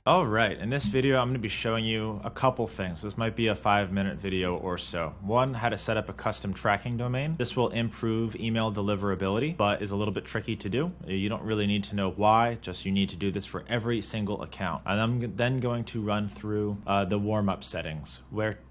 All right, in this video, I'm going to be showing you a couple things. This might be a 5-minute video or so. One, how to set up a custom tracking domain. This will improve email deliverability, but is a little bit tricky to do. You don't really need to know why, just you need to do this for every single account. And I'm then going to run through the warm-up settings,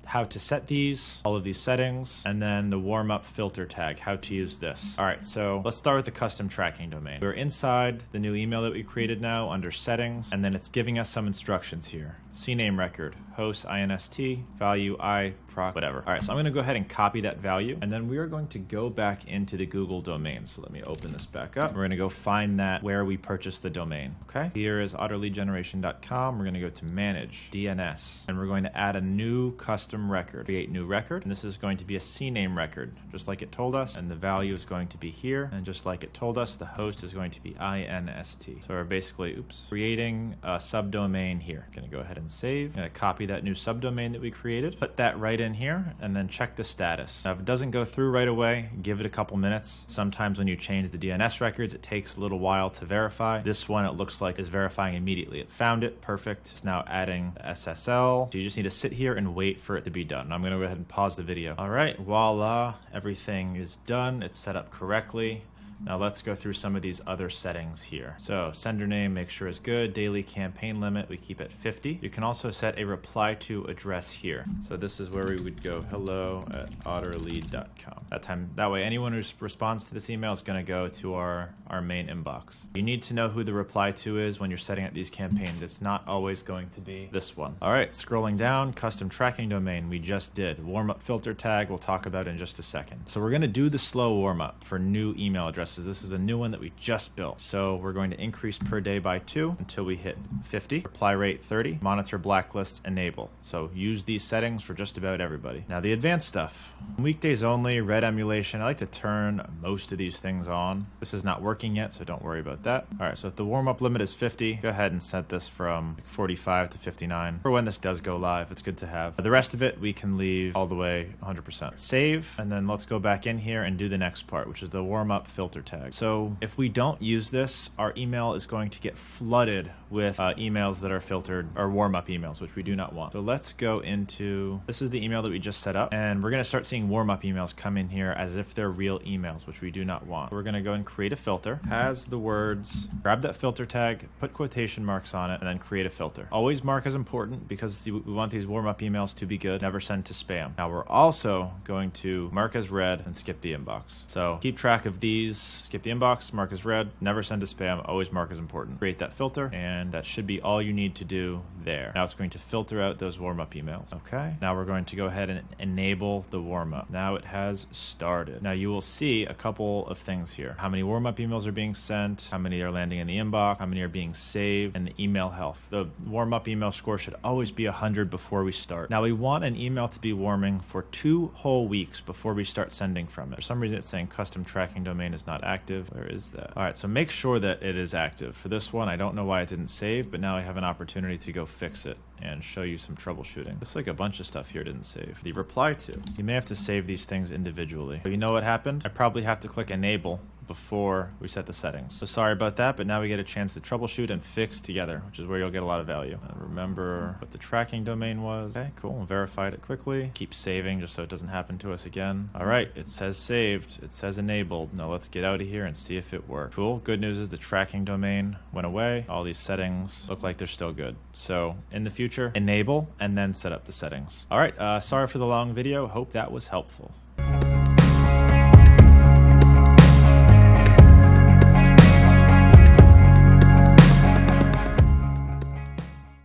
how to set these, all of these settings, and then the warm-up filter tag, how to use this. All right, so let's start with the custom tracking domain. We're inside the new email that we created now under settings, and then it's giving us some instructions here. CNAME record, host INST, value I, proc, whatever. All right, so I'm gonna go ahead and copy that value, and then we are going to go back into the Google domain. So let me open this back up. We're gonna go find that where we purchased the domain, okay? Here is autoleadgeneration.com. We're gonna go to manage, DNS, and we're going to add a new custom record, create new record, and this is going to be a CNAME record, just like it told us, and the value is going to be here, and just like it told us, the host is going to be INST. So we're basically, creating a subdomain here. Gonna go ahead and save. Gonna copy that new subdomain that we created, put that right in here, and then check the status. Now, if it doesn't go through right away, give it a couple minutes. Sometimes when you change the DNS records, it takes a little while to verify. This one, it looks like, is verifying immediately. It found it, perfect. It's now adding the SSL. So you just need to sit here and wait for it to be done. I'm gonna go ahead and pause the video. All right, voila, everything is done. It's set up correctly. Now let's go through some of these other settings here. So sender name, make sure is good. Daily campaign limit, we keep at 50. You can also set a reply to address here. So this is where we would go hello@autolead.com. That way anyone who responds to this email is gonna go to our main inbox. You need to know who the reply to is when you're setting up these campaigns. It's not always going to be this one. All right, scrolling down, custom tracking domain, we just did. Warm-up filter tag, we'll talk about in just a second. So we're gonna do the slow warm-up for new email addresses. This is a new one that we just built. So we're going to increase per day by 2 until we hit 50. Reply rate 30. Monitor blacklists enable. So use these settings for just about everybody. Now the advanced stuff. Weekdays only, red emulation. I like to turn most of these things on. This is not working yet, so don't worry about that. All right, so if the warm-up limit is 50, go ahead and set this from 45 to 59 for when this does go live. It's good to have. The rest of it, we can leave all the way 100%. Save, and then let's go back in here and do the next part, which is the warm-up filter tag. So if we don't use this, our email is going to get flooded with emails that are filtered, or warm-up emails, which we do not want. So let's go into, this is the email that we just set up, and we're gonna start seeing warm-up emails come in here as if they're real emails, which we do not want. We're gonna go and create a filter, has the words, grab that filter tag, put quotation marks on it, and then create a filter. Always mark as important because we want these warm-up emails to be good, never send to spam. Now we're also going to mark as read and skip the inbox. So keep track of these. Skip the inbox, mark as read, never send to spam, always mark as important. Create that filter, and that should be all you need to do there. Now it's going to filter out those warm-up emails. Okay, now we're going to go ahead and enable the warm-up. Now it has started. Now you will see a couple of things here. How many warm-up emails are being sent, how many are landing in the inbox, how many are being saved, and the email health. The warm-up email score should always be 100 before we start. Now we want an email to be warming for 2 whole weeks before we start sending from it. For some reason it's saying custom tracking domain is not active. Where is that? All right, so make sure that it is active. For this one, I don't know why it didn't save, but now I have an opportunity to go fix it and show you some troubleshooting. Looks like a bunch of stuff here didn't save. The reply to. You may have to save these things individually. So you know what happened? I probably have to click enable before we set the settings. So sorry about that, but now we get a chance to troubleshoot and fix together, which is where you'll get a lot of value. And remember what the tracking domain was. Okay, cool. Verified it quickly. Keep saving just so it doesn't happen to us again. All right, it says saved. It says enabled. Now let's get out of here and see if it worked. Cool. Good news is the tracking domain went away. All these settings look like they're still good. So in the future, enable and then set up the settings. All right, sorry for the long video. Hope that was helpful.